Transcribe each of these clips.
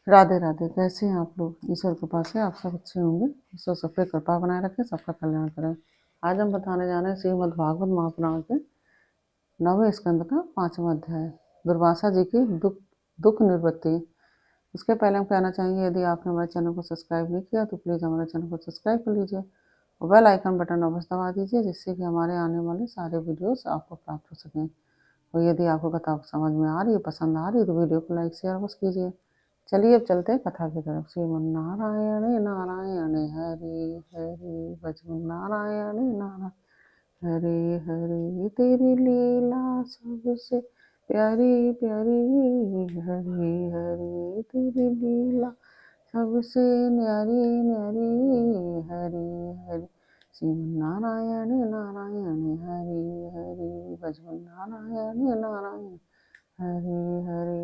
राधे राधे। कैसे हैं आप लोग? ईश्वर कृपा से आप सब अच्छे होंगे। ईश्वर सब पे कृपा बनाए रखे, सबका कल्याण करें। आज हम बताने जा रहे हैं श्रीमद् भागवत महापुराण के 9वें स्कंद का 5वां अध्याय, दुर्वासा जी की दुख निवृत्ति। उसके पहले हम कहना चाहेंगे, यदि आपने हमारे चैनल को सब्सक्राइब नहीं किया तो प्लीज़ हमारे चैनल को सब्सक्राइब कर लीजिए और बेल आइकन बटन अवश्य दबा दीजिए, जिससे कि हमारे आने वाले सारे वीडियोस आपको प्राप्त हो सकें। और यदि आपको कथा समझ में आ रही है, पसंद आ रही है, तो वीडियो को लाइक शेयर अवश्य कीजिए। चलिए अब चलते हैं कथा की तरफ। श्रीमन्नारायण नारायण हरि हरि नारायण नारायण हरि हरि, तेरी लीला सबसे प्यारी प्यारी, हरि हरि तेरी लीला सबसे न्यारी न्यारी, हरि हरि श्रीमन्नारायण नारायण हरि हरि नारायण नारायण हरि हरि।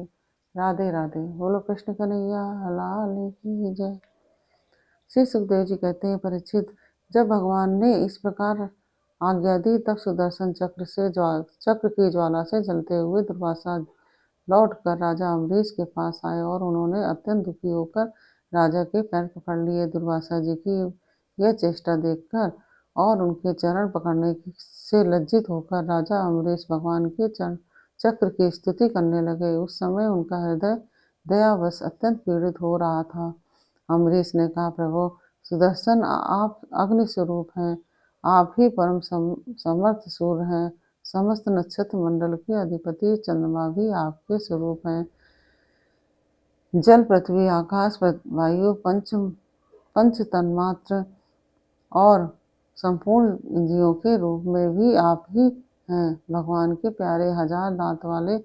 राधे राधे। बोलो कृष्ण कन्हैया लाल की जय। श्री सुखदेव जी कहते हैं, परीक्षित, जब भगवान ने इस प्रकार आज्ञा दी तब सुदर्शन चक्र की ज्वाला से जलते हुए दुर्वासा लौटकर राजा अम्बरीश के पास आए और उन्होंने अत्यंत दुखी होकर राजा के पैर पकड़ लिए। दुर्वासा जी की यह चेष्टा देखकर और उनके चरण पकड़ने से लज्जित होकर राजा अम्बरीश भगवान के चक्र की स्तुति करने लगे। उस समय उनका हृदय दयावश अत्यंत पीड़ित हो रहा था। अम्बरीश ने कहा, प्रभु सुदर्शन, आप अग्नि स्वरूप हैं, आप ही परम समर्थ सूर्य हैं, समस्त नक्षत्र मंडल के अधिपति चंद्रमा भी आपके स्वरूप हैं। जल, पृथ्वी, आकाश, वायु, पंच तन्मात्र और संपूर्ण इंद्रियों के रूप में भी आप ही हैं। भगवान के प्यारे हजार दांत वाले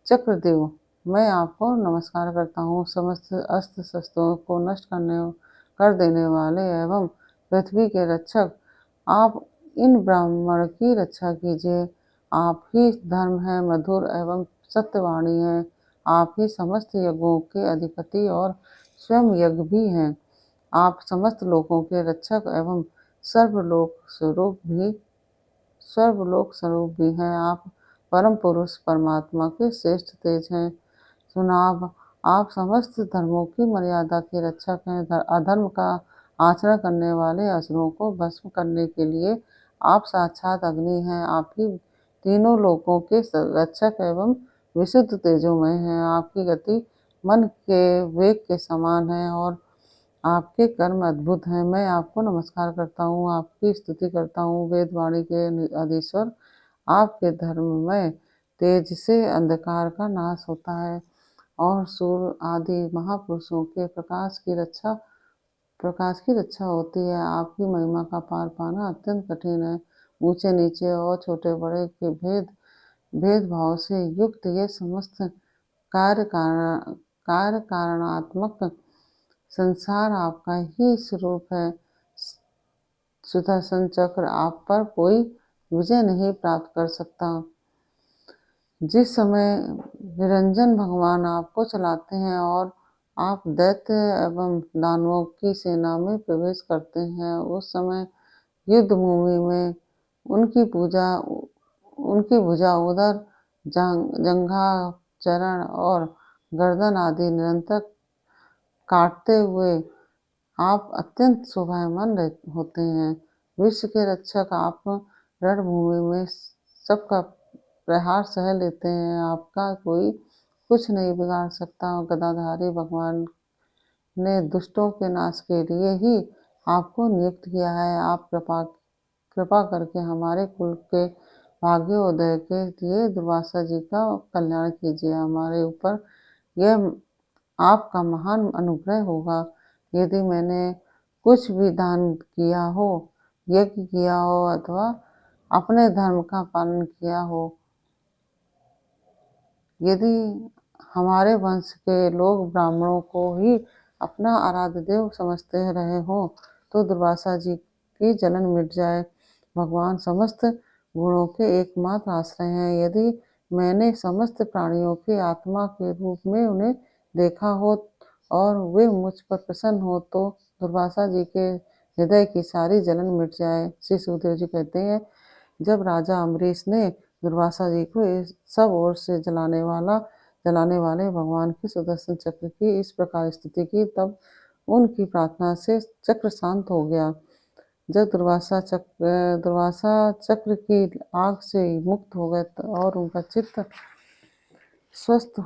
चक्रदेव, मैं आपको नमस्कार करता हूँ। समस्त अस्त्र शस्त्रों को नष्ट कर देने वाले एवं पृथ्वी के रक्षक, आप इन ब्राह्मण की रक्षा कीजिए। आप ही धर्म है, मधुर एवं सत्यवाणी है। आप ही समस्त यज्ञों के अधिपति और स्वयं यज्ञ भी हैं। आप समस्त लोकों के रक्षक एवं सर्वलोक स्वरूप भी हैं। आप परम पुरुष परमात्मा के श्रेष्ठ तेज हैं। सुनाभ, आप समस्त धर्मों की मर्यादा के रक्षक हैं। अधर्म का आचरण करने वाले असुरों को भस्म करने के लिए आप साक्षात अग्नि हैं। आप ही तीनों लोकों के रक्षक एवं विशुद्ध तेजोमय हैं। आपकी गति मन के वेग के समान है और आपके कर्म अद्भुत हैं। मैं आपको नमस्कार करता हूँ, आपकी स्तुति करता हूँ। वेदवाणी के अधीश्वर, आपके धर्म में तेज से अंधकार का नाश होता है और सूर्य आदि महापुरुषों के प्रकाश की रक्षा होती है। आपकी महिमा का पार पाना अत्यंत कठिन है। ऊंचे नीचे और छोटे बड़े के भेदभाव से युक्त ये समस्त कार्य कारणात्मक संसार आपका ही स्वरूप है। सुदर्शन चक्र, आप पर कोई विजय नहीं प्राप्त कर सकता। जिस समय निरंजन भगवान आपको चलाते हैं और आप दैत्य एवं दानवों की सेना में प्रवेश करते हैं, उस समय युद्ध भूमि में उनकी भुजा, उदर, जंघा, चरण और गर्दन आदि निरंतर काटते हुए आप अत्यंत शोभायमान होते हैं। विश्व के रक्षक, आप रणभूमि में सबका प्रहार सह लेते हैं। आपका कोई कुछ नहीं बिगाड़ सकता। गदाधारी भगवान ने दुष्टों के नाश के लिए ही आपको नियुक्त किया है। आप कृपा करके हमारे कुल के भाग्योदय के लिए दुर्वासा जी का कल्याण कीजिए। हमारे ऊपर यह आपका महान अनुग्रह होगा। यदि मैंने कुछ भी दान किया हो, यज्ञ किया हो अथवा अपने धर्म का पालन किया हो, यदि हमारे वंश के लोग ब्राह्मणों को ही अपना आराध्य देव समझते रहे हो, तो दुर्वासा जी की जलन मिट जाए। भगवान समस्त गुणों के एकमात्र आश्रय हैं। यदि मैंने समस्त प्राणियों के आत्मा के रूप में उन्हें देखा हो और वे मुझ पर प्रसन्न हो, तो दुर्वासा जी के हृदय की सारी जलन मिट जाए। श्री सुखदेव जी कहते हैं, जब राजा अम्बरीश ने दुर्वासा जी को सब ओर से जलाने वाला जलाने वाले भगवान की सुदर्शन चक्र की इस प्रकार स्तुति की। तब उनकी प्रार्थना से चक्र शांत हो गया। जब दुर्वासा चक्र की आग से मुक्त हो गए और उनका चित्त स्वस्थ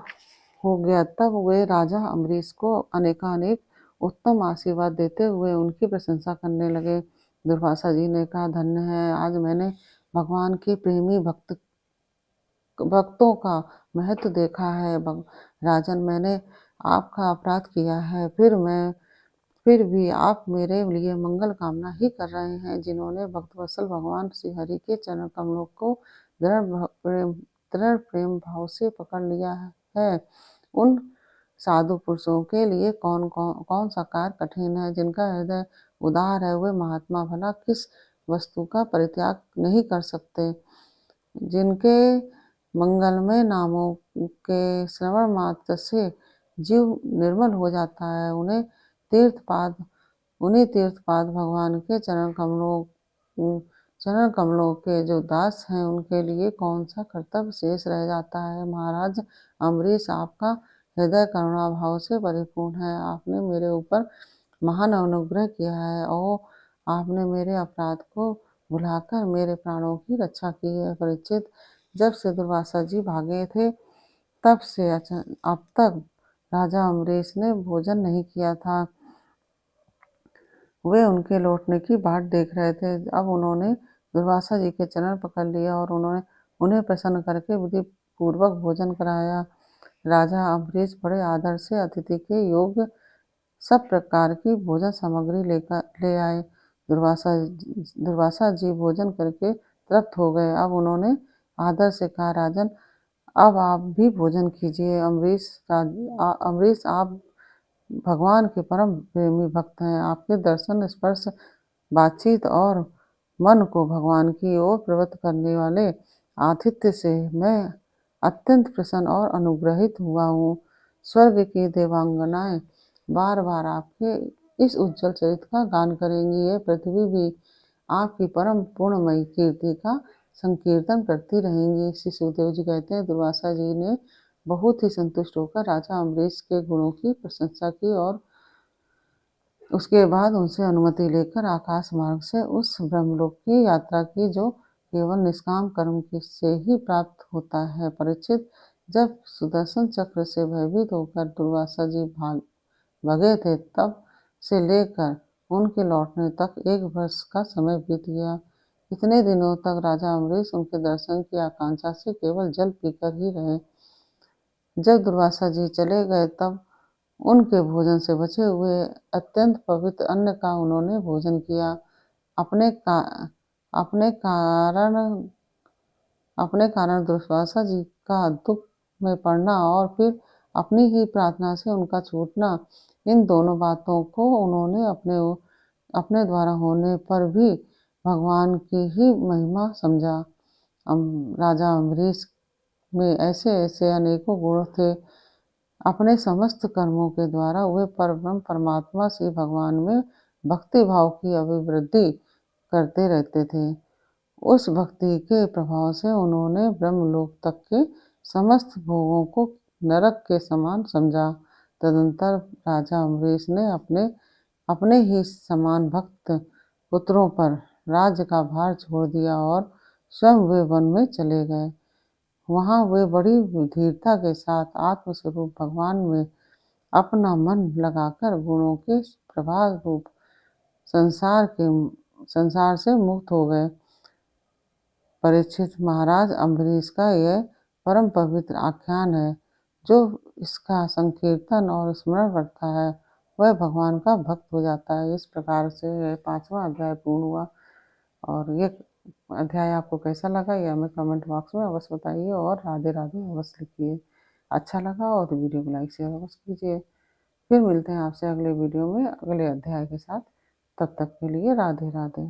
हो गया, तब वे राजा अम्बरीश को अनेकानेक उत्तम आशीर्वाद देते हुए उनकी प्रशंसा करने लगे। दुर्वासा जी ने कहा, धन्य है, आज मैंने भगवान के प्रेमी भक्तों का महत्व देखा है। राजन, मैंने आपका अपराध किया है, फिर भी आप मेरे लिए मंगल कामना ही कर रहे हैं। जिन्होंने भक्तवत्सल भगवान श्री हरि के चरण कमलों को दृढ़ प्रेम भाव से पकड़ लिया है, उन साधु पुरुषों के लिए कौन सा कार्य कठिन है। जिनका हृदय उदार है, वे महात्मा भला किस वस्तु का परित्याग नहीं कर सकते। जिनके मंगलमय नामों के श्रवण मात्र से जीव निर्मल हो जाता है, उन्हीं तीर्थपाद भगवान के चरण कमलों के जो दास हैं, उनके लिए कौन सा कर्तव्य शेष रह जाता है। महाराज अम्बरीश, आपका हृदय करुणा भाव से परिपूर्ण है। आपने मेरे ऊपर महान अनुग्रह किया है और आपने मेरे अपराध को भुलाकर मेरे प्राणों की रक्षा की है। परीक्षित, जब से दुर्वासा जी भागे थे, तब से अब तक राजा अम्बरीश ने भोजन नहीं किया था। वे उनके लौटने की बाट देख रहे थे। अब उन्होंने दुर्वासा जी के चरण पकड़ लिया और उन्हें प्रसन्न करके विधि पूर्वक भोजन कराया। राजा अम्बरीश बड़े आदर से अतिथि के योग्य सब प्रकार की भोजन सामग्री ले आए। दुर्वासा जी भोजन करके तृप्त हो गए। अब उन्होंने आदर से कहा, राजन, अब आप भी भोजन कीजिए। अम्बरीश, आप भगवान के परम प्रेमी भक्त हैं। आपके दर्शन, स्पर्श, बातचीत और मन को भगवान की ओर प्रवृत्त करने वाले आतिथ्य से मैं अत्यंत प्रसन्न और अनुग्रहित हुआ हूँ। स्वर्ग की देवांगनाएं बार बार आपके इस उज्जवल चरित्र का गान करेंगी। यह पृथ्वी भी आपकी परम पूर्णमयी कीर्ति का संकीर्तन करती रहेंगी। श्री सुखदेव जी कहते हैं, दुर्वासा जी ने बहुत ही संतुष्ट होकर राजा अम्बरीश के गुणों की प्रशंसा की और उसके बाद उनसे अनुमति लेकर आकाश मार्ग से उस ब्रह्मलोक की यात्रा की, जो केवल निष्काम कर्म से ही प्राप्त होता है। परीक्षित, जब सुदर्शन चक्र से भयभीत होकर दुर्वासा जी भगे थे, तब से लेकर उनके लौटने तक 1 वर्ष का समय बीत गया। इतने दिनों तक राजा अम्बरीश उनके दर्शन की आकांक्षा से केवल जल पीकर ही रहे। जब दुर्वासा जी चले गए, तब उनके भोजन से बचे हुए अत्यंत पवित्र अन्न का उन्होंने भोजन किया। अपने कारण दुर्वासा जी का दुख में पड़ना और फिर अपनी ही प्रार्थना से उनका छूटना, इन दोनों बातों को उन्होंने अपने द्वारा होने पर भी भगवान की ही महिमा समझा। राजा अम्बरीश में ऐसे ऐसे अनेकों गुण थे। अपने समस्त कर्मों के द्वारा वे परब्रह्म परमात्मा श्री भगवान में भक्ति भाव की अभिवृद्धि करते रहते थे। उस भक्ति के प्रभाव से उन्होंने ब्रह्मलोक तक के समस्त भोगों को नरक के समान समझा। तदंतर राजा अम्बरीश ने अपने ही समान भक्त पुत्रों पर राज्य का भार छोड़ दिया और स्वयं वे वन में चले गए। वहां वे बड़ी धीरता के साथ आत्मस्वरूप भगवान में अपना मन लगाकर गुणों के प्रभाव रूप संसार से मुक्त हो गए। परीक्षित, महाराज अम्बरीश का यह परम पवित्र आख्यान है। जो इसका संकीर्तन और स्मरण करता है, वह भगवान का भक्त हो जाता है। इस प्रकार से यह 5वां अध्याय पूर्ण हुआ। और ये अध्याय आपको कैसा लगा, यह हमें कमेंट बॉक्स में अवश्य बताइए और राधे राधे अवश्य लिखिए। अच्छा लगा और वीडियो को लाइक शेयर अवश्य कीजिए। फिर मिलते हैं आपसे अगले वीडियो में अगले अध्याय के साथ। तब तक के लिए राधे राधे।